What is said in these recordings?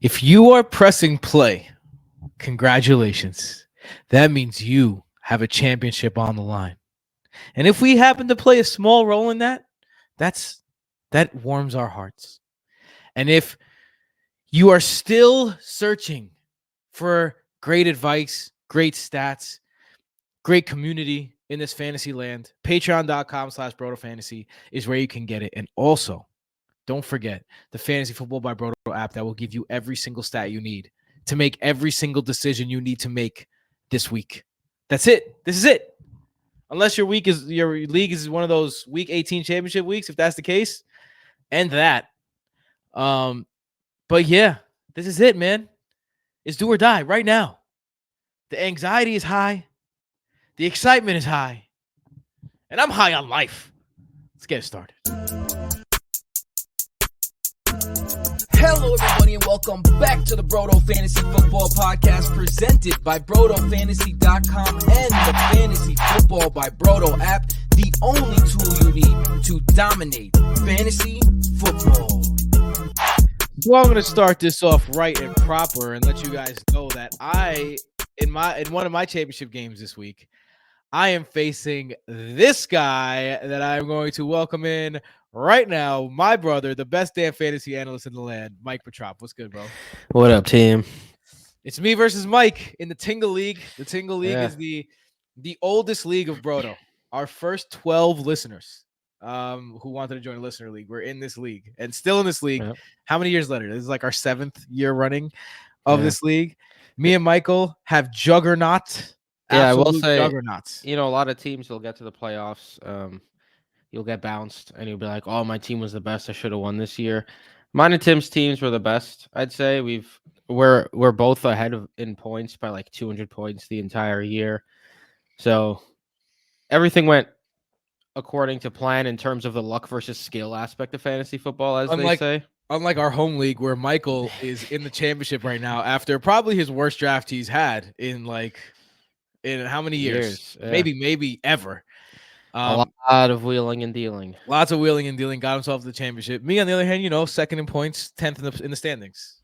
If you are pressing play, congratulations. That means you have a championship on the line. And if we happen to play a small role in that, that warms our hearts. And if you are still searching for great advice, great stats, great community in this fantasy land, patreon.com/BrotoFantasy is where you can get it. And also, don't forget the Fantasy Football by Broto app that will give you every single stat you need to make every single decision you need to make this week. That's it. This is it. Unless your league is one of those week 18 championship weeks, if that's the case, and that. But yeah, this is it, man. It's do or die right now. The anxiety is high, the excitement is high, and I'm high on life. Let's get it started. Hello, everybody, and welcome back to the Broto Fantasy Football Podcast presented by BrotoFantasy.com and the Fantasy Football by Broto app, the only tool you need to dominate fantasy football. So I'm going to start this off right and proper and let you guys know that in one of my championship games this week, I am facing this guy that I'm going to welcome in right now, my brother, the best damn fantasy analyst in the land, Mike Petrop. What's good, bro? What up, team? It's me versus Mike in the Tingle League. The Tingle League is the oldest league of Broto. Our first 12 listeners who wanted to join a listener league. We're in this league and still in this league. Yep. How many years later? This is like our 7th year running of this league. Me and Michael have juggernaut. Yeah, I will say, juggernauts. You know, a lot of teams will get to the playoffs. You'll get bounced, and you'll be like, "Oh, my team was the best. I should have won this year." Mine and Tim's teams were the best. I'd say we're both ahead in points by like 200 points the entire year. So everything went according to plan in terms of the luck versus skill aspect of fantasy football, as they say. Unlike our home league, where Michael is in the championship right now after probably his worst draft he's had in how many years? Yeah. Maybe ever. A lot of wheeling and dealing. Lots of wheeling and dealing. Got himself to the championship. Me, on the other hand, second in points, 10th in the standings.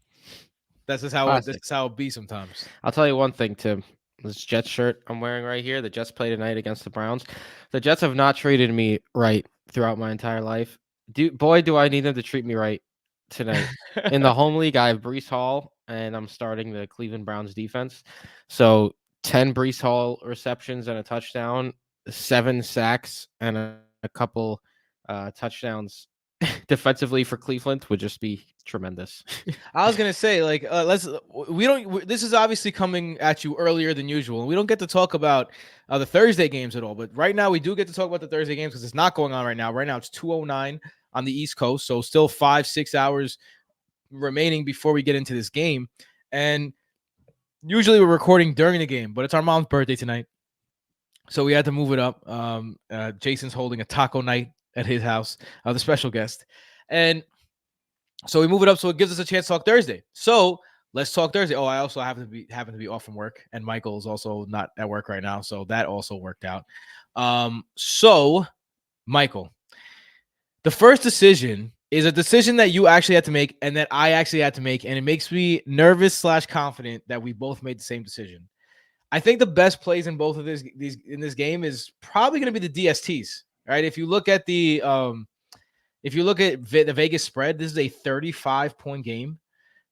That's just how it be sometimes. I'll tell you one thing, Tim. This Jets shirt I'm wearing right here. The Jets play tonight against the Browns. The Jets have not treated me right throughout my entire life. Do I need them to treat me right tonight. In the home league, I have Breece Hall, and I'm starting the Cleveland Browns defense. So 10 Breece Hall receptions and a touchdown, 7 sacks, and a couple touchdowns defensively for Cleveland would just be tremendous. I was gonna say, this is obviously coming at you earlier than usual. We don't get to talk about the Thursday games at all, but right now we do get to talk about the Thursday games because it's not going on right now. Right now it's 2:09 on the East Coast, so still 5-6 hours remaining before we get into this game. And usually we're recording during the game, but it's our mom's birthday tonight, so we had to move it up. Jason's holding a taco night at his house, the special guest, and so we move it up so it gives us a chance to talk Thursday. So let's talk Thursday. Oh, I also happen to be off from work, and Michael's also not at work right now, so that also worked out. So Michael, the first decision is a decision that you actually had to make and that I actually had to make, and it makes me nervous / confident that we both made the same decision. I think the best plays in both of this game is probably going to be the DSTs, right? If you look at the Vegas spread, this is a 35-point game.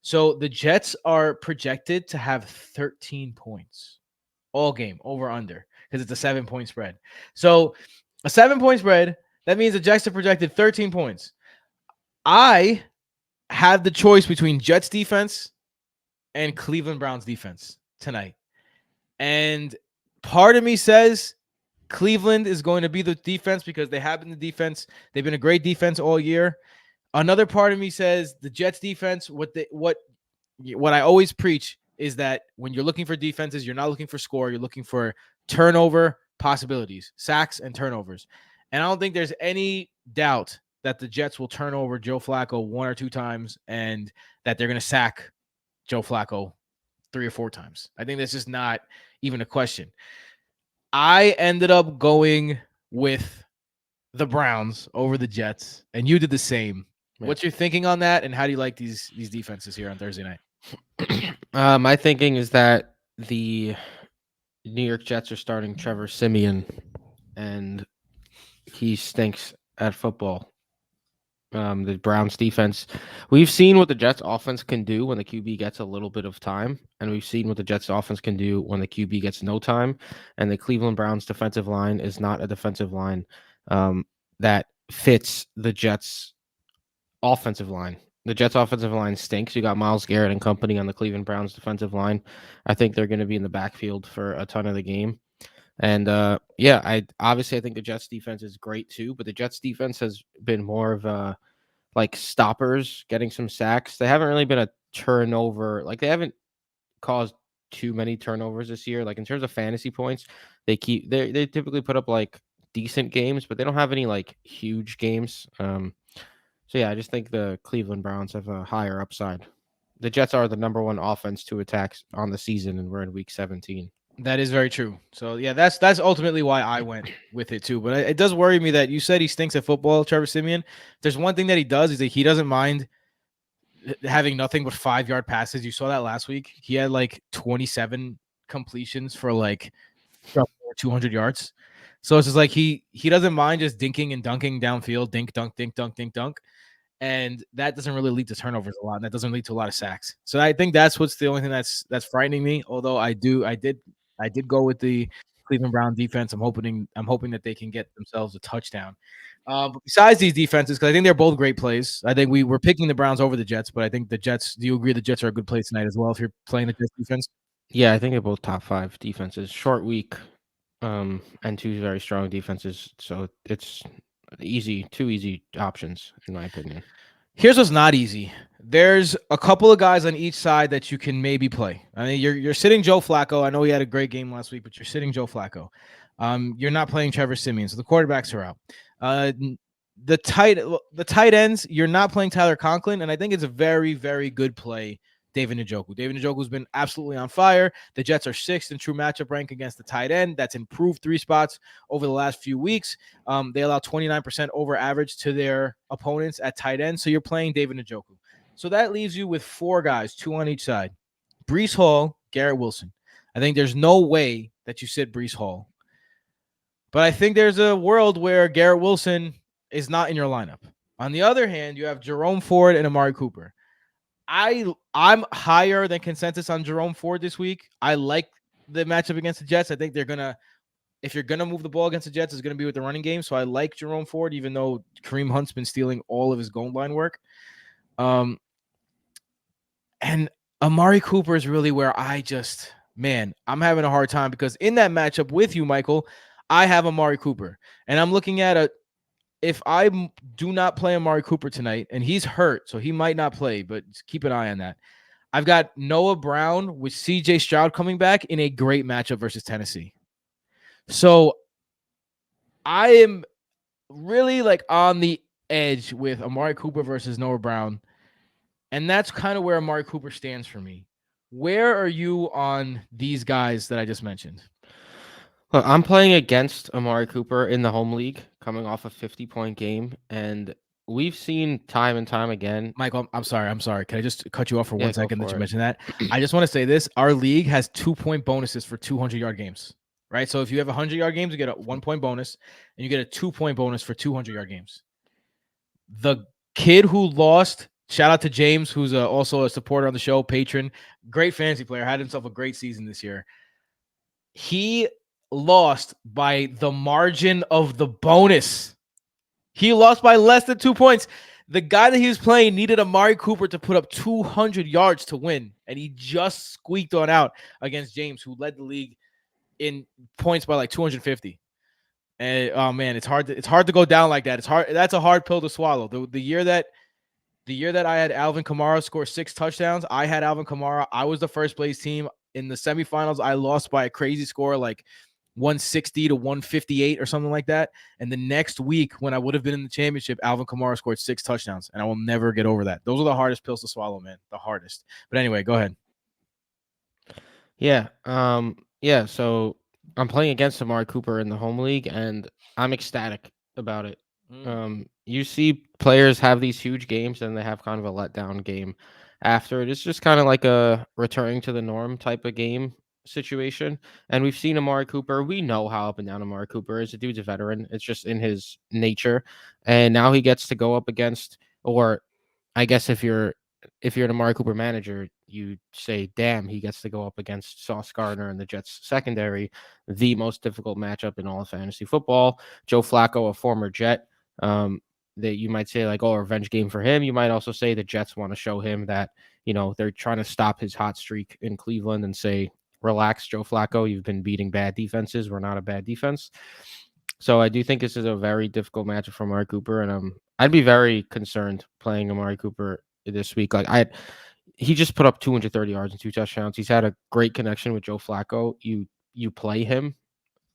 So the Jets are projected to have 13 points all game, over under, because it's a 7-point spread. So a 7-point spread, that means the Jets are projected 13 points. I have the choice between Jets defense and Cleveland Browns defense tonight. And part of me says Cleveland is going to be the defense because they have been the defense. They've been a great defense all year. Another part of me says the Jets defense, what I always preach is that when you're looking for defenses, you're not looking for score. You're looking for turnover possibilities, sacks and turnovers. And I don't think there's any doubt that the Jets will turn over Joe Flacco 1 or 2 times and that they're going to sack Joe Flacco 3 or 4 times. I think that's just not even a question. I ended up going with the Browns over the Jets, and you did the same. Yeah. What's your thinking on that, and how do you like these defenses here on Thursday night? My thinking is that the New York Jets are starting Trevor Simeon, and he stinks at football. The Browns defense, we've seen what the Jets offense can do when the QB gets a little bit of time, and we've seen what the Jets offense can do when the QB gets no time. And the Cleveland Browns defensive line is not a defensive line that fits the Jets offensive line. The Jets offensive line stinks. You got Myles Garrett and company on the Cleveland Browns defensive line. I think they're going to be in the backfield for a ton of the game. And yeah, I think the Jets defense is great too, but the Jets defense has been more of a like stoppers, getting some sacks. They haven't really been a turnover. Like they haven't caused too many turnovers this year. Like in terms of fantasy points, they typically put up like decent games, but they don't have any like huge games. So yeah, I just think the Cleveland Browns have a higher upside. The Jets are the number one offense to attack on the season, and we're in week 17. That is very true. So yeah, that's ultimately why I went with it too. But it does worry me that you said he stinks at football, Trevor Simeon. There's one thing that he does is that he doesn't mind having nothing but 5-yard passes. You saw that last week. He had like 27 completions for like 200 yards. So it's just like he doesn't mind just dinking and dunking downfield, dink, dunk, dink, dunk, dink, dunk. And that doesn't really lead to turnovers a lot. And that doesn't lead to a lot of sacks. So I think that's what's the only thing that's frightening me. Although I did go with the Cleveland Brown defense. I'm hoping that they can get themselves a touchdown. But besides these defenses, because I think they're both great plays. I think we're picking the Browns over the Jets, but I think the Jets. Do you agree the Jets are a good play tonight as well? If you're playing the Jets defense, Yeah, I think they're both top 5 defenses. Short week, and two very strong defenses. So it's two easy options in my opinion. here's what's not easy. There's a couple of guys on each side that you can maybe play. I mean, you're sitting Joe Flacco. I know he had a great game last week, but you're sitting Joe Flacco. You're not playing Trevor Simeon, so the quarterbacks are out. The tight ends, you're not playing Tyler Conklin, and I think it's a very, very good play, David Njoku. David Njoku's been absolutely on fire. The Jets are 6th in true matchup rank against the tight end. That's improved 3 spots over the last few weeks. They allow 29% over average to their opponents at tight end. So you're playing David Njoku. So that leaves you with 4 guys, 2 on each side. Breece Hall, Garrett Wilson. I think there's no way that you sit Breece Hall. But I think there's a world where Garrett Wilson is not in your lineup. On the other hand, you have Jerome Ford and Amari Cooper. I'm higher than consensus on Jerome Ford this week. I like the matchup against the Jets. I think if you're gonna move the ball against the Jets, it's gonna be with the running game. So I like Jerome Ford, even though Kareem Hunt's been stealing all of his goal line work. And Amari Cooper is really where I'm having a hard time because in that matchup with you, Michael, I have Amari Cooper, and I'm looking at if I do not play Amari Cooper tonight, and he's hurt, so he might not play, but keep an eye on that. I've got Noah Brown with CJ Stroud coming back in a great matchup versus Tennessee. So I am really like on the edge with Amari Cooper versus Noah Brown, and that's kind of where Amari Cooper stands for me. Where are you on these guys that I just mentioned? Look, I'm playing against Amari Cooper in the home league, coming off a 50-point game, and we've seen time and time again. Michael, I'm sorry. Can I just cut you off for 1 second that you it. mentioned that? I just want to say this. Our league has 2-point bonuses for 200-yard games, right? So if you have 100-yard games, you get a 1-point bonus, and you get a 2-point bonus for 200-yard games. The kid who lost, shout out to James, who's also a supporter on the show, patron, great fantasy player, had himself a great season this year. He lost by the margin of the bonus. He lost by less than 2 points. The guy that he was playing needed Amari Cooper to put up 200 yards to win, and he just squeaked on out against James, who led the league in points by like 250. And oh man, it's hard to go down like that. It's hard. That's a hard pill to swallow. The year that I had Alvin Kamara score 6 touchdowns, I had Alvin Kamara. I was the first place team in the semifinals. I lost by a crazy score, like 160 to 158 or something like that. And the next week, when I would have been in the championship, Alvin Kamara scored 6 touchdowns, and I will never get over that. Those are the hardest pills to swallow, man. The hardest. But anyway, go ahead. Yeah. Yeah. So I'm playing against Amari Cooper in the home league, and I'm ecstatic about it. You see players have these huge games, and they have kind of a letdown game. after it. It's just kind of like a returning to the norm type of game situation. And we've seen Amari Cooper. We know how up and down Amari Cooper is. The dude's a veteran. It's just in his nature. And now he gets to go up against, or I guess if you're an Amari Cooper manager, you say, damn, he gets to go up against Sauce Gardner and the Jets secondary, the most difficult matchup in all of fantasy football. Joe Flacco, a former Jet. That you might say like, oh, a revenge game for him. You might also say the Jets want to show him that, they're trying to stop his hot streak in Cleveland and say, relax, Joe Flacco, you've been beating bad defenses. We're not a bad defense. So I do think this is a very difficult matchup for Amari Cooper, and I'd be very concerned playing Amari Cooper this week. He just put up 230 yards and 2 touchdowns. He's had a great connection with Joe Flacco. You play him,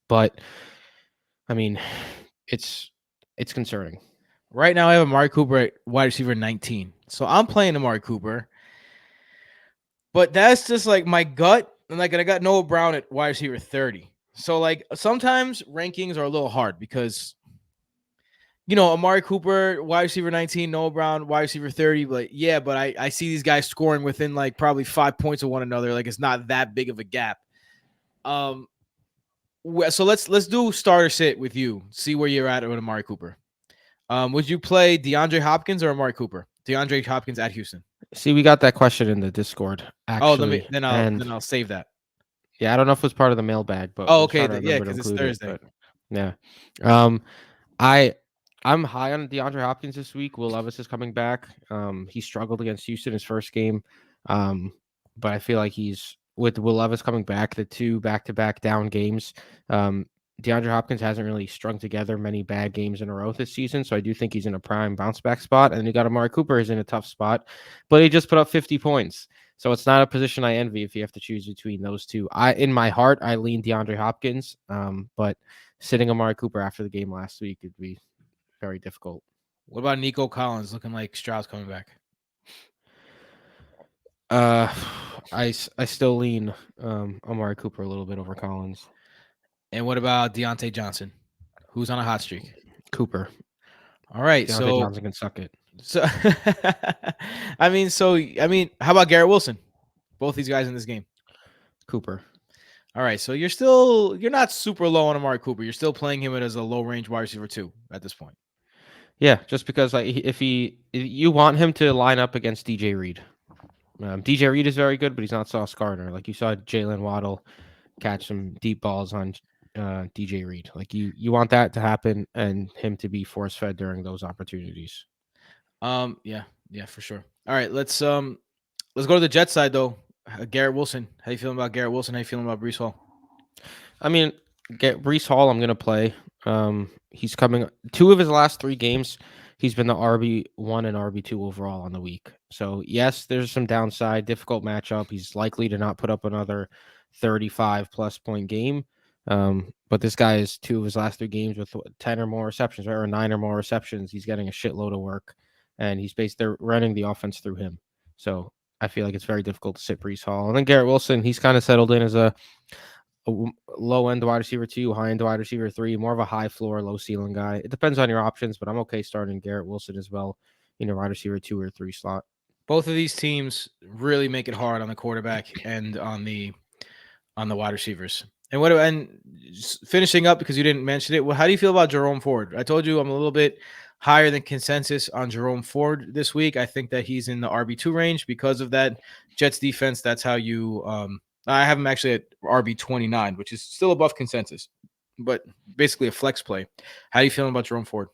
but I mean, it's concerning. Right now, I have Amari Cooper at wide receiver 19. So I'm playing Amari Cooper. But that's just like my gut. And I got Noah Brown at wide receiver 30. So like sometimes rankings are a little hard because Amari Cooper, wide receiver 19, Noah Brown, wide receiver 30. But yeah, but I see these guys scoring within like probably 5 points of one another. Like it's not that big of a gap. So let's do starter sit with you. See where you're at with Amari Cooper. Would you play DeAndre Hopkins or Amari Cooper? DeAndre Hopkins at Houston. See, we got that question in the Discord actually. Then I'll save that. Yeah, I don't know if it was part of the mailbag, but okay, because it's Thursday. Yeah. I'm high on DeAndre Hopkins this week. Will Levis is coming back. He struggled against Houston his first game. But I feel like he's with Will Levis coming back, the 2 back-to-back down games. DeAndre Hopkins hasn't really strung together many bad games in a row this season, so I do think he's in a prime bounce back spot. And then you got Amari Cooper is in a tough spot, but he just put up 50 points. So it's not a position I envy if you have to choose between those two. In my heart, I lean DeAndre Hopkins, but sitting Amari Cooper after the game last week would be very difficult. What about Nico Collins looking like Stroud's coming back? I still lean Amari Cooper a little bit over Collins. And what about Deontay Johnson, who's on a hot streak? Cooper. All right, Deontay Johnson can suck it. So, I mean, how about Garrett Wilson? Both these guys in this game. Cooper. All right, so you're not super low on Amari Cooper. You're still playing him as a low range wide receiver 2 at this point. Yeah, just because if you want him to line up against DJ Reed. DJ Reed is very good, but he's not Sauce Gardner. Like you saw Jalen Waddle catch some deep balls on DJ Reed. Like you want that to happen and him to be force fed during those opportunities. Yeah, for sure. All right, let's go to the Jets side though. Garrett Wilson. How you feeling about Garrett Wilson? How you feeling about Breece Hall? I mean, Breece Hall, I'm gonna play. He's coming 2 of his last 3 games. He's been the RB1 and RB2 overall on the week. So yes, there's some downside, difficult matchup. He's likely to not put up another 35 plus point game. But this guy is 2 of his last 3 games with 10 or more receptions, or 9 or more receptions. He's getting a shitload of work, and they're running the offense through him. So I feel like it's very difficult to sit Breece Hall. And then Garrett Wilson, he's kind of settled in as a low end wide receiver 2, high end wide receiver 3, more of a high floor, low ceiling guy. It depends on your options, but I'm okay starting Garrett Wilson as well in a wide receiver 2 or 3 slot. Both of these teams really make it hard on the quarterback and on the wide receivers. And finishing up, because you didn't mention it, well, how do you feel about Jerome Ford? I told you I'm a little bit higher than consensus on Jerome Ford this week. I think that he's in the RB2 range because of that Jets defense. That's how you I have him actually at RB29, which is still above consensus, but basically a flex play. How are you feeling about Jerome Ford?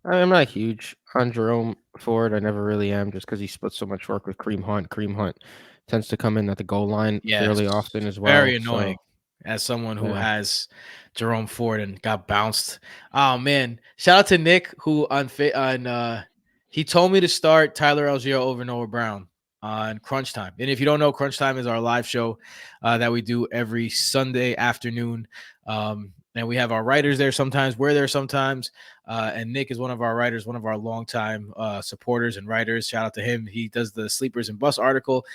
I'm not huge on Jerome Ford. I never really am, just because he splits so much work with Kareem Hunt. Kareem Hunt tends to come in at the goal line fairly often as well. Very annoying. As someone who has Jerome Ford and got bounced. Oh man. Shout out to Nick, who he told me to start Tyler Algier over Noah Brown on Crunch Time. And if you don't know, Crunch Time is our live show that we do every Sunday afternoon. And we have our writers there sometimes. We're there sometimes. And Nick is one of our writers, one of our longtime supporters and writers. Shout out to him. He does the Sleepers and Bus article.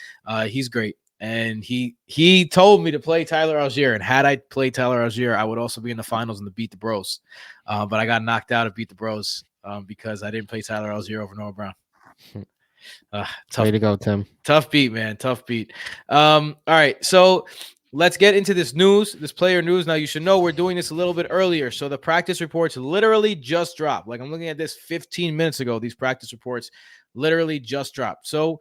He's great. And he told me to play Tyler Algier. And had I played Tyler Algier, I would also be in the finals in the Beat the Bros. But I got knocked out of Beat the Bros because I didn't play Tyler Algier over Noah Brown. Tough, Way to go, Tim. tough beat, man. Tough beat. All right, so let's get into this news, this player news. Now you should know we're doing this a little bit earlier, so the practice reports literally just dropped. Like I'm looking at this 15 minutes ago. These practice reports literally just dropped. So,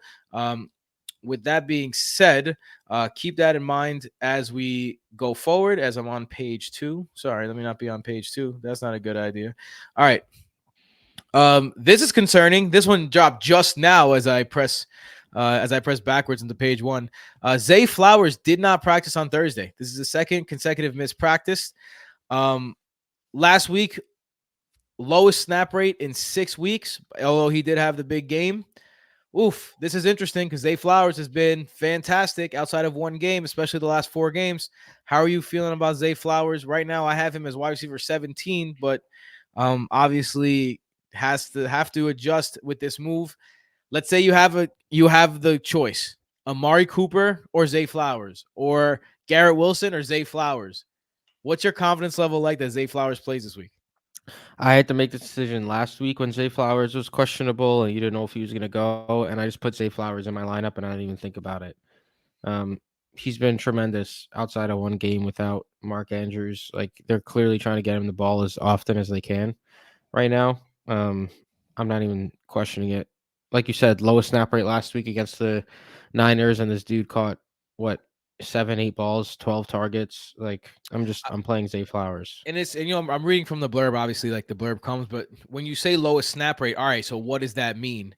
with that being said, keep that in mind as we go forward. As I'm on page 2. Sorry, let me not be on page 2. That's not a good idea. All right. This is concerning. This one dropped just now as I press backwards into page 1. Zay Flowers did not practice on Thursday. This is the second consecutive missed practice. Last week, lowest snap rate in 6 weeks, although he did have the big game. Oof, this is interesting because Zay Flowers has been fantastic outside of one game, especially the last 4 games. How are you feeling about Zay Flowers? Right now, I have him as wide receiver 17, but obviously have to adjust with this move. Let's say you have the choice: Amari Cooper or Zay Flowers, or Garrett Wilson or Zay Flowers. What's your confidence level like that Zay Flowers plays this week? I had to make the decision last week when Zay Flowers was questionable and you didn't know if he was going to go. And I just put Zay Flowers in my lineup and I didn't even think about it. He's been tremendous outside of one game without Mark Andrews. Like they're clearly trying to get him the ball as often as they can right now. I'm not even questioning it. Like you said, lowest snap rate last week against the Niners, and this dude caught what 7, 8 balls, 12 targets. Like I'm playing Zay Flowers. And I'm reading from the blurb. Obviously, like the blurb comes, but when you say lowest snap rate, all right. So what does that mean?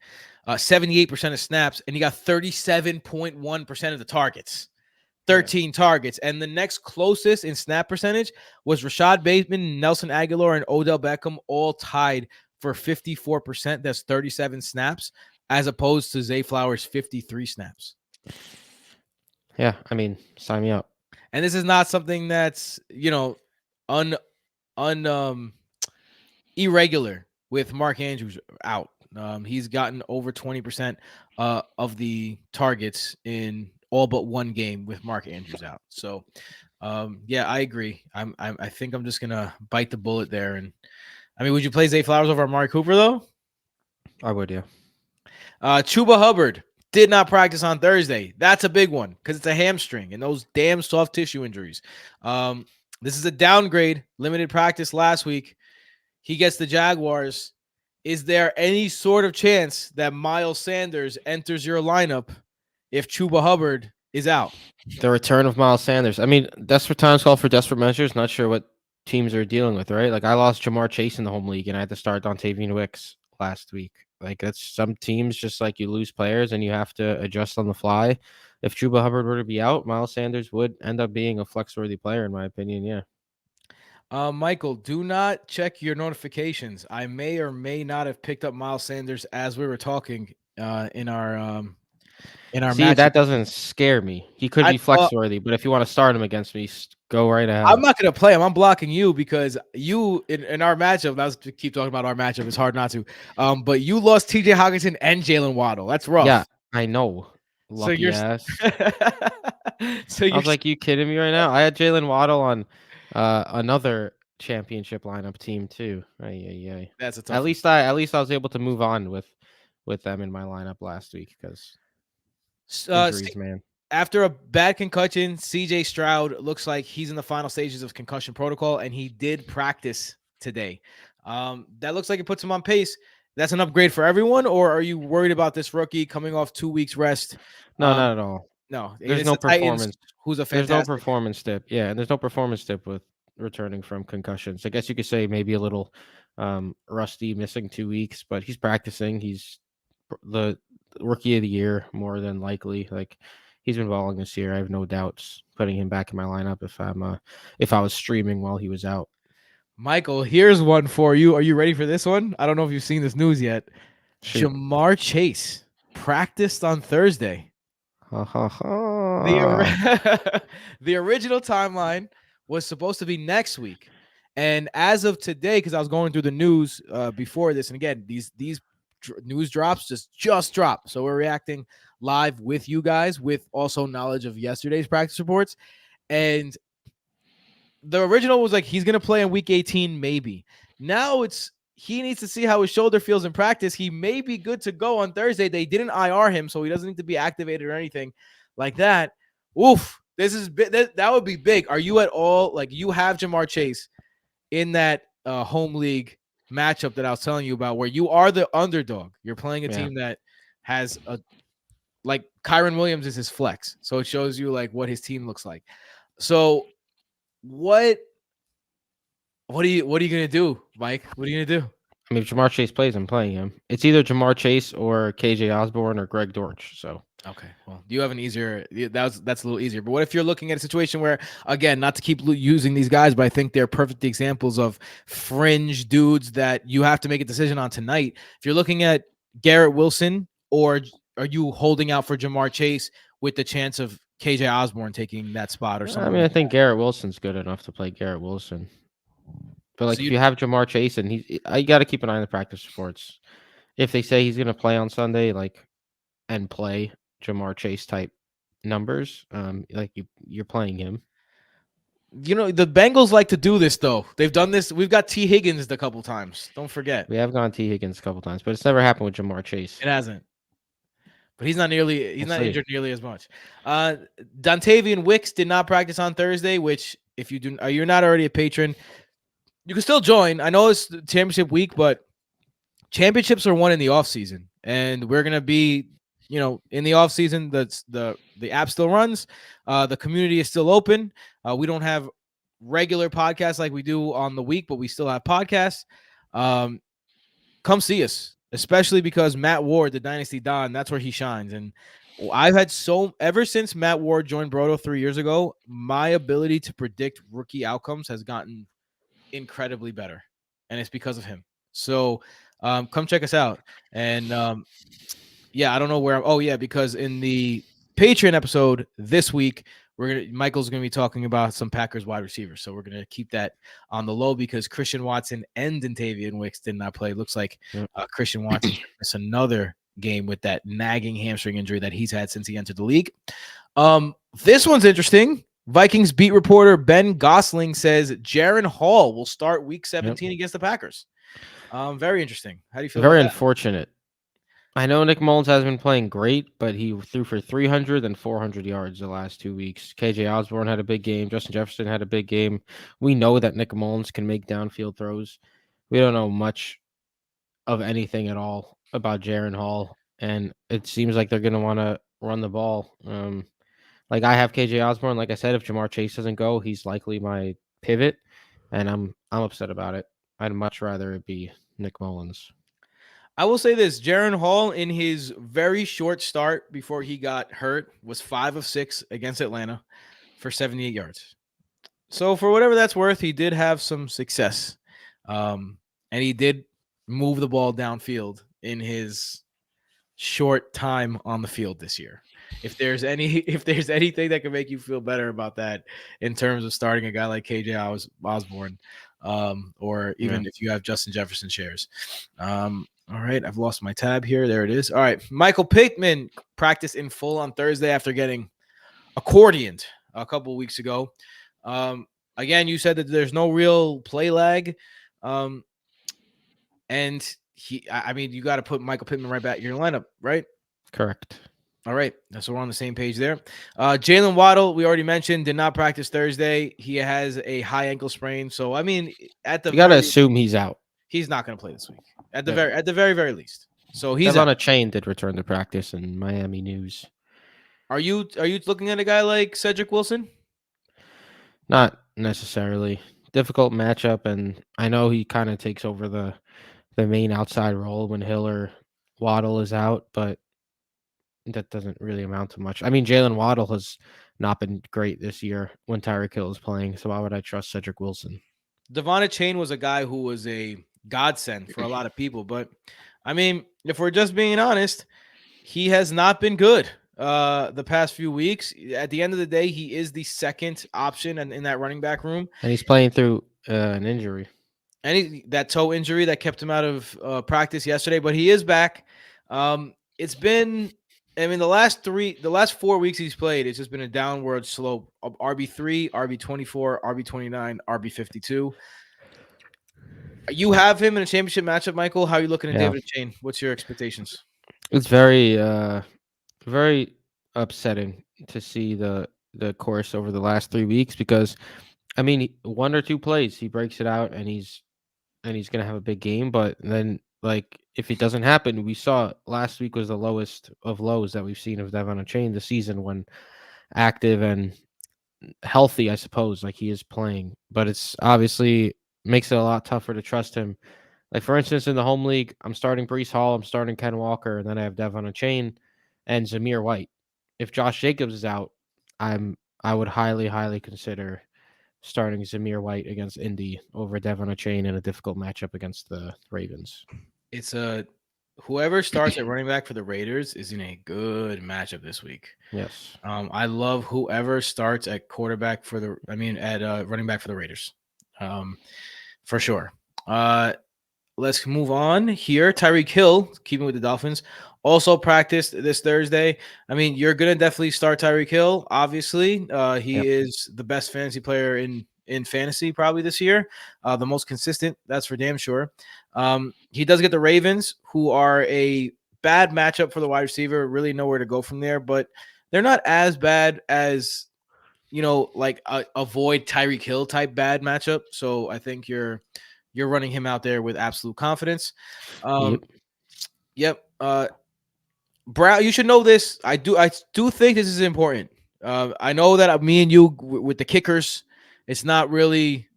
78% of snaps, and he got 37.1% of the targets. 13 targets. And the next closest in snap percentage was Rashad Bateman, Nelson Aguilar, and Odell Beckham, all tied for 54%. That's 37 snaps, as opposed to Zay Flowers' 53 snaps. Yeah, I mean, sign me up. And this is not something that's, irregular with Mark Andrews out. He's gotten over 20% of the targets in all but one game with Mark Andrews out. So, yeah, I agree. I think I'm just gonna bite the bullet there. And I mean, would you play Zay Flowers over Amari Cooper though? I would, yeah. Chuba Hubbard did not practice on Thursday. That's a big one because it's a hamstring and those damn soft tissue injuries. This is a downgrade. Limited practice last week. He gets the Jaguars. Is there any sort of chance that Miles Sanders enters your lineup if Chuba Hubbard is out? The return of Miles Sanders. I mean, desperate times call for desperate measures. Not sure what teams are dealing with, right? Like I lost Jamar Chase in the home league and I had to start Dontavian Wicks last week. Like that's some teams just like you lose players and you have to adjust on the fly. If Chuba Hubbard were to be out, Miles Sanders would end up being a flex-worthy player in my opinion. Yeah. Michael, do not check your notifications. I may or may not have picked up Miles Sanders as we were talking in our See, match. that doesn't scare me. He could be flex-worthy, but if you want to start him against me, go right ahead. I'm not going to play him. I'm blocking you because you in our matchup. Let's keep talking about our matchup. It's hard not to. But you lost T.J. Hockenson and Jalen Waddle. That's rough. Yeah, I know. Lucky ass. So I was like, you kidding me right now? I had Jalen Waddle on another championship lineup team too. That's a tough. At least I was able to move on with them in my lineup last week because injuries, man. After a bad concussion, CJ Stroud looks like he's in the final stages of concussion protocol, and he did practice today. That looks like it puts him on pace. That's an upgrade for everyone, or are you worried about this rookie coming off 2 weeks rest? No, not at all. No, there's no performance. Titans, who's a fantastic. There's no performance dip. Yeah, and there's no performance dip with returning from concussions. I guess you could say maybe a little rusty, missing 2 weeks, but he's practicing. He's the rookie of the year more than likely. Like he's been balling this year. I have no doubts putting him back in my lineup if I was streaming while he was out. Michael, here's one for you. Are you ready for this one? I don't know if you've seen this news yet. Shoot. Jamar Chase practiced on Thursday. The original timeline was supposed to be next week. And as of today, because I was going through the news before this, and again, these news drops just dropped. So we're reacting live with you guys with also knowledge of yesterday's practice reports. And the original was like, he's going to play in week 18, maybe. Now it's he needs to see how his shoulder feels in practice. He may be good to go on Thursday. They didn't IR him, so he doesn't need to be activated or anything like that. Oof, that would be big. Are you at all like you have Jamar Chase in that home league matchup that I was telling you about, where you are the underdog? You're playing a Yeah. team that has a like Kyron Williams is his flex, so it shows you like what his team looks like. So what what are you gonna do, Mike? What are you gonna do? I mean, if Jamar Chase plays, I'm playing him. It's either Jamar Chase or KJ Osborne or Greg Dortch. So Okay, well, you have an easier. That's a little easier. But what if you're looking at a situation where, again, not to keep using these guys, but I think they're perfect examples of fringe dudes that you have to make a decision on tonight. If you're looking at Garrett Wilson, or are you holding out for Jamar Chase with the chance of KJ Osborne taking that spot or I someone mean, I like think that? Garrett Wilson's good enough to play Garrett Wilson. But So like, if you you have Jamar Chase and I got to keep an eye on the practice reports. If they say he's going to play on Sunday, like, and play Jamar Chase type numbers, like you're playing him. you know the Bengals like to do this though. They've done this. We've got T Higgins a couple times. Don't forget, We have gone T Higgins a couple times, but it's never happened with Jamar Chase. it hasn't. But he's We'll not see. injured nearly as much. Dontavian Wicks did not practice on Thursday, which if you do you're not already a patron, you can still join. I know it's the championship week, but championships are won in the off season, and we're gonna be, in the off season. That's the app still runs. The community is still open. We don't have regular podcasts like we do on the week, but we still have podcasts. Um, Come see us, especially because Matt Ward, the Dynasty Don, that's where he shines. And I've had ever since Matt Ward joined Broto 3 years ago, my ability to predict rookie outcomes has gotten incredibly better, and it's because of him. So come check us out. And yeah, I don't know where. Oh yeah, because in the Patreon episode this week, Michael's gonna be talking about some Packers wide receivers. So we're gonna keep that on the low because Christian Watson and Dontavian Wicks did not play. It looks like Yep. Christian Watson's gonna miss another game with that nagging hamstring injury that he's had since he entered the league. This one's interesting. Vikings beat reporter Ben Gosling says Jaron Hall will start Week 17 against the Packers. Very interesting. How do you feel Very about that? unfortunate. I know Nick Mullins has been playing great, but he threw for 300 and 400 yards the last 2 weeks. KJ Osborne had a big game. Justin Jefferson had a big game. We know that Nick Mullins can make downfield throws. We don't know much of anything at all about Jaron Hall, and it seems like they're going to want to run the ball. Like, I have KJ Osborne. Like I said, if Jamar Chase doesn't go, he's likely my pivot, and I'm upset about it. I'd much rather it be Nick Mullins. I will say this: Jaron Hall, in his very short start before he got hurt, was 5 of 6 against Atlanta for 78 yards. So for whatever that's worth, he did have some success, and he did move the ball downfield in his short time on the field this year. If there's anything that can make you feel better about that in terms of starting a guy like KJ Osborne, or even if you have Justin Jefferson shares. All right, I've lost my tab here. There it is. All right, Michael Pittman practiced in full on Thursday after getting accordioned a couple of weeks ago. Again, you said that there's no real play lag, and I mean, you got to put Michael Pittman right back in your lineup, right? Correct. All right, so we're on the same page there. Jalen Waddle, we already mentioned, did not practice Thursday. He has a high ankle sprain, so I mean, You got to assume he's out. he's not going to play this week at the very least. So he's on out. a chain did return to practice in Miami news. Are you looking at a guy like Cedric Wilson? Not necessarily. Difficult matchup, and I know he kind of takes over the main outside role when Hill or Waddle is out, but that doesn't really amount to much. I mean, Jalen Waddle has not been great this year when Tyreek Hill is playing, so why would I trust Cedric Wilson? Devon Chain was a guy who was a godsend for a lot of people, but I mean, if we're just being honest, he has not been good the past few weeks. At the end of the day, he is the second option in that running back room. And he's playing through an injury. And that toe injury that kept him out of practice yesterday, but he is back. It's been, I mean, the last 4 weeks he's played, it's just been a downward slope of RB3, RB24, RB29, RB52. You have him in a championship matchup, Michael. How are you looking at Yeah, David Chain? What's your expectations? it's very upsetting to see the course over the last 3 weeks because I mean, one or two plays he breaks it out and he's gonna have a big game, but then like if it doesn't happen, we saw last week was the lowest of lows that we've seen of Devon Chain this season when active and healthy, I suppose, like he is playing. But it's obviously makes it a lot tougher to trust him. Like for instance, in the home league, I'm starting Brees Hall, I'm starting Ken Walker, and then I have Devon Chain and Zamir White. If Josh Jacobs is out, I would highly consider starting Zamir White against Indy over Devon Chain in a difficult matchup against the Ravens. It's a whoever starts at running back for the Raiders is in a good matchup this week. Yes. I love whoever starts at quarterback for the. I mean, at running back for the Raiders, um, for sure. Let's move on here. Tyreek Hill, keeping with the Dolphins, also practiced this Thursday. I mean, you're gonna definitely start Tyreek Hill. Obviously, he Yep. is the best fantasy player in fantasy probably this year, the most consistent. That's for damn sure. He does get the Ravens, who are a bad matchup for the wide receiver. Really nowhere to go from there, but they're not as bad as like avoid Tyreek Hill type bad matchup. So I think you're running him out there with absolute confidence. Yep. Yep. Brown, you should know this. I do think this is important. I know that me and you with the kickers, it's not really.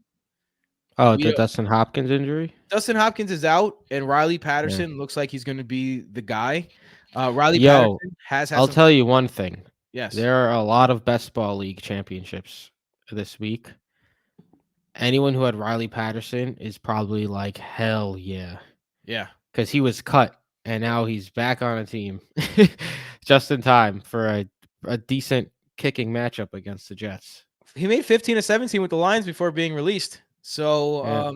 Oh, We the Dustin Hopkins injury? Dustin Hopkins is out, and Riley Yeah. Patterson looks like he's going to be the guy. Riley Yo, Patterson has had I'll some. tell you one thing. Yes. There are a lot of best ball league championships this week. Anyone who had Riley Patterson is probably like, hell yeah. Yeah. Because he was cut and now he's back on a team just in time for a decent kicking matchup against the Jets. He made 15 to 17 with the Lions before being released. So, Yeah.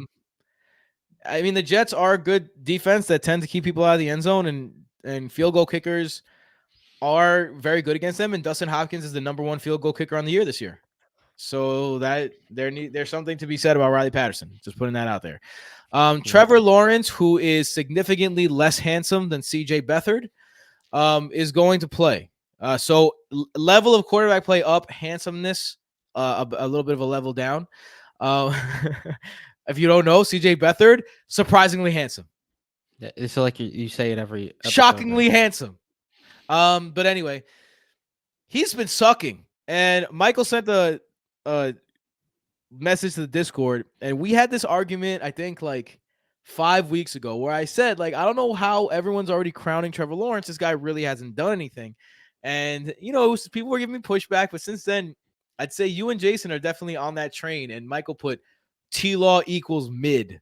I mean, the Jets are a good defense that tend to keep people out of the end zone, and field goal kickers are very good against them. And Dustin Hopkins is the number one field goal kicker on the year this year. So that there's something to be said about Riley Patterson. Just putting that out there. Trevor Lawrence, who is significantly less handsome than C.J. Beathard, is going to play. So level of quarterback play up, handsomeness a little bit of a level down. Uh, if you don't know, C.J. Beathard, surprisingly handsome, It's like you say it every episode shockingly now. handsome. But anyway, he's been sucking. And Michael sent a message to the Discord, and we had this argument, I think, like 5 weeks ago, where I said, like, I don't know how everyone's already crowning Trevor Lawrence. This guy really hasn't done anything. And, people were giving me pushback, but since then, I'd say you and Jason are definitely on that train. And Michael put T-Law equals mid.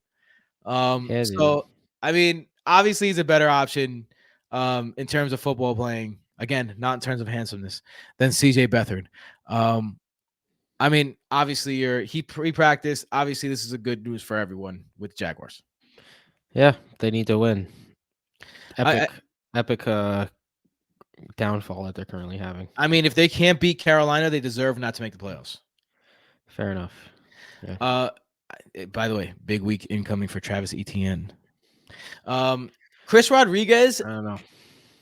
Yeah, dude. So, I mean, obviously he's a better option in terms of football playing. Again, not in terms of handsomeness, than CJ Beathard. I mean, obviously he pre-practiced. Obviously, this is a good news for everyone with Jaguars. Yeah, they need to win. I, Epic downfall that they're currently having. I mean, if they can't beat Carolina, they deserve not to make the playoffs. Fair enough. Yeah. By the way, big week incoming for Travis Etienne. Chris Rodriguez I don't know.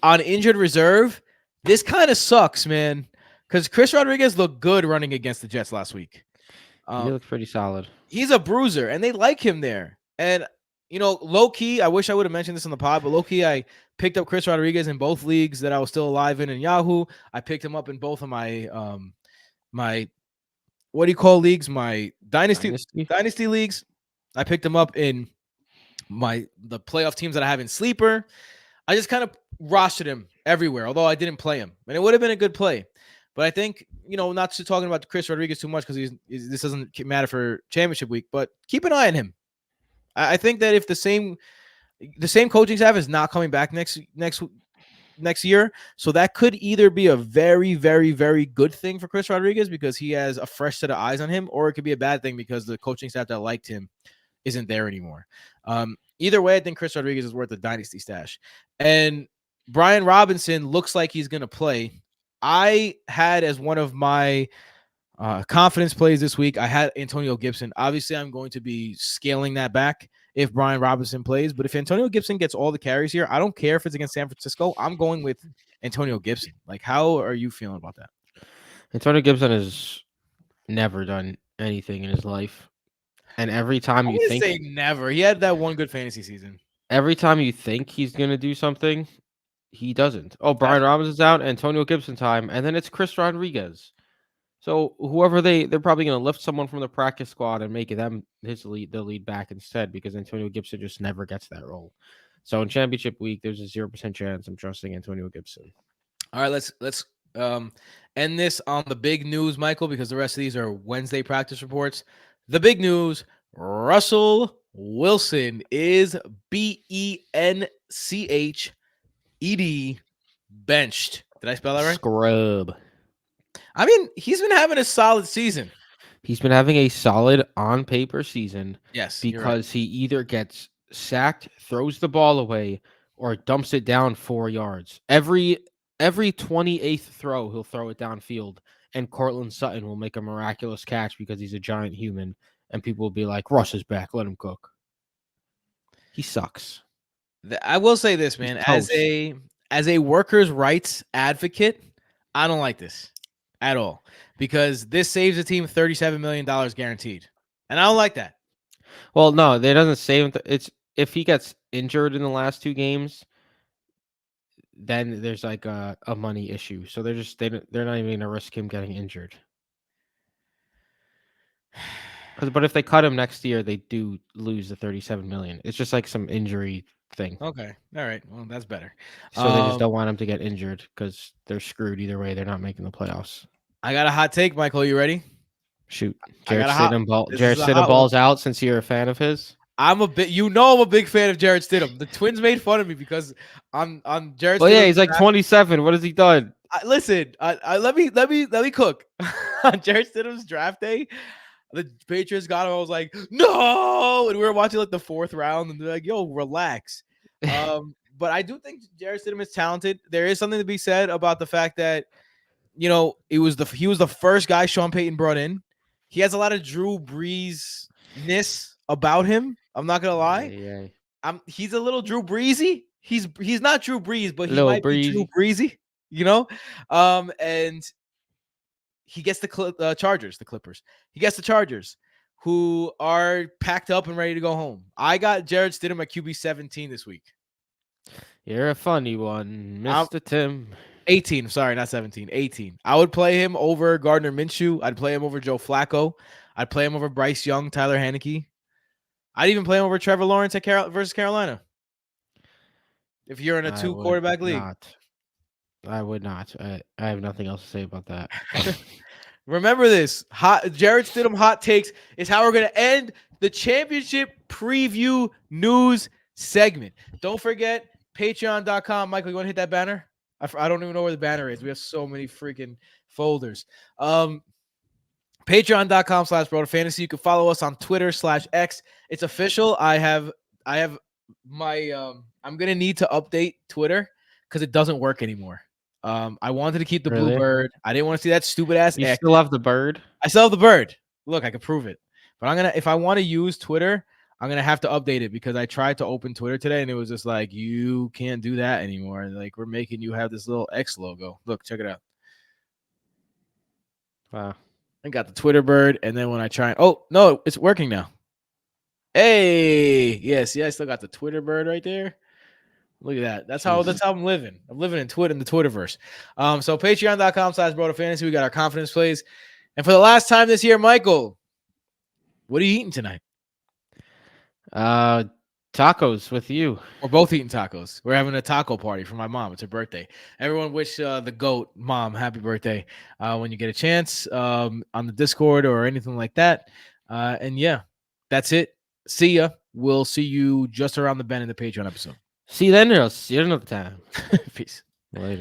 on injured reserve. This kind of sucks, man, because Chris Rodriguez looked good running against the Jets last week. He looks pretty solid. He's a bruiser, and they like him there. And low key, I wish I would have mentioned this on the pod, but low key, I picked up Chris Rodriguez in both leagues that I was still alive in Yahoo. I picked him up in both of my my what do you call leagues? My dynasty leagues. I picked him up in the playoff teams that I have in Sleeper. I just kind of rostered him everywhere, although I didn't play him, and it would have been a good play. But I think, not to talking about Chris Rodriguez too much because this doesn't matter for championship week, but keep an eye on him. I think that if the same coaching staff is not coming back next year, so that could either be a very, very, very good thing for Chris Rodriguez because he has a fresh set of eyes on him, or it could be a bad thing because the coaching staff that liked him isn't there anymore. Either way, I think Chris Rodriguez is worth a dynasty stash. And Brian Robinson looks like he's going to play. I had as one of my confidence plays this week, I had Antonio Gibson. Obviously, I'm going to be scaling that back if Brian Robinson plays. But if Antonio Gibson gets all the carries here, I don't care if it's against San Francisco. I'm going with Antonio Gibson. Like, how are you feeling about that? Antonio Gibson has never done anything in his life, and I wouldn't say never. He had that one good fantasy season. every time you think he's gonna do something, he doesn't. Oh, That's Brian Robinson's out, Antonio Gibson time, and then it's Chris Rodriguez. So whoever they're probably gonna lift someone from the practice squad and make them the lead back instead because Antonio Gibson just never gets that role. So in championship week, there's a 0% chance I'm trusting Antonio Gibson. all right. Let's end this on the big news, Michael, because the rest of these are Wednesday practice reports. The big news: Russell Wilson is BENCHED benched. Did I spell that right? Scrub. I mean, he's been having a solid season. He's been having a solid on paper season Yes, you're right. because he either gets sacked, throws the ball away, or dumps it down 4 yards. Every 28th throw, he'll throw it downfield, and Cortland Sutton will make a miraculous catch because he's a giant human, and people will be like, "Russ is back, let him cook." He sucks. I will say this, man, as a workers' rights advocate, I don't like this at all because this saves the team $37 million guaranteed, and I don't like that. Well, no, that doesn't save him. It's if he gets injured in the last 2 games, then there's like a money issue. So they're not even gonna risk him getting injured. But if they cut him next year, they do lose the 37 million. It's just like some injury thing. Okay, all right, well that's better. So they just don't want him to get injured because they're screwed either way. They're not making the playoffs. I got a hot take, Michael. You ready? Shoot, I got Jarrett a hot- Stidham this Jarrett is a hot Stidham one. balls out since you're a fan of his. I'm a big fan of Jarrett Stidham. The Twins made fun of me because on Jarrett. Well, yeah, Stidham's he's like draft- 27. What has he done? Listen, let me cook. On Jarrett Stidham's draft day, the Patriots got him. I was like, no, and we were watching like the 4th round, and they're like, yo, relax. But I do think Jarrett Stidham is talented. There is something to be said about the fact that he was the first guy Sean Payton brought in. He has a lot of Drew Brees-ness about him. I'm not gonna lie. Yeah. He's a little Drew Breesy. He's not Drew Brees, but he Little might be Drew Breesy. And he gets the Chargers, the Clippers. He gets the Chargers, who are packed up and ready to go home. I got Jarrett Stidham at QB 17 this week. You're a funny one, Mr. Tim. 18. Sorry, not 17. 18. I would play him over Gardner Minshew. I'd play him over Joe Flacco. I'd play him over Bryce Young, Tyler Haneke. I'd even play him over Trevor Lawrence versus Carolina. If you're in a 2-quarterback league. I would not. I have nothing else to say about that. Remember this. Jarrett Stidham hot takes is how we're going to end the championship preview news segment. Don't forget, patreon.com. Michael, you want to hit that banner? I don't even know where the banner is. We have so many freaking folders. Patreon.com/Broto Fantasy. You can follow us on Twitter/X. It's official. I have my I'm gonna need to update Twitter because it doesn't work anymore. I wanted to keep the blue bird. I didn't want to see that stupid ass. You still have the bird? I still have the bird. Look, I can prove it. But if I want to use Twitter, I'm gonna have to update it because I tried to open Twitter today and it was just like you can't do that anymore. Like we're making you have this little X logo. Look, check it out. Wow. I got the Twitter bird, and then when I try, oh no, it's working now. Hey, yes, I still got the Twitter bird right there. Look at that. That's how I'm living. I'm living in the Twitterverse. So patreon.com/Broto Fantasy. We got our confidence plays. And for the last time this year, Michael, what are you eating tonight? Tacos with you. We're both eating tacos. We're having a taco party for my mom. It's her birthday. Everyone wish the GOAT mom happy birthday when you get a chance on the Discord or anything like that. And yeah, that's it. See ya. We'll see you just around the bend in the Patreon episode. See you then. See you another time. Peace. Later.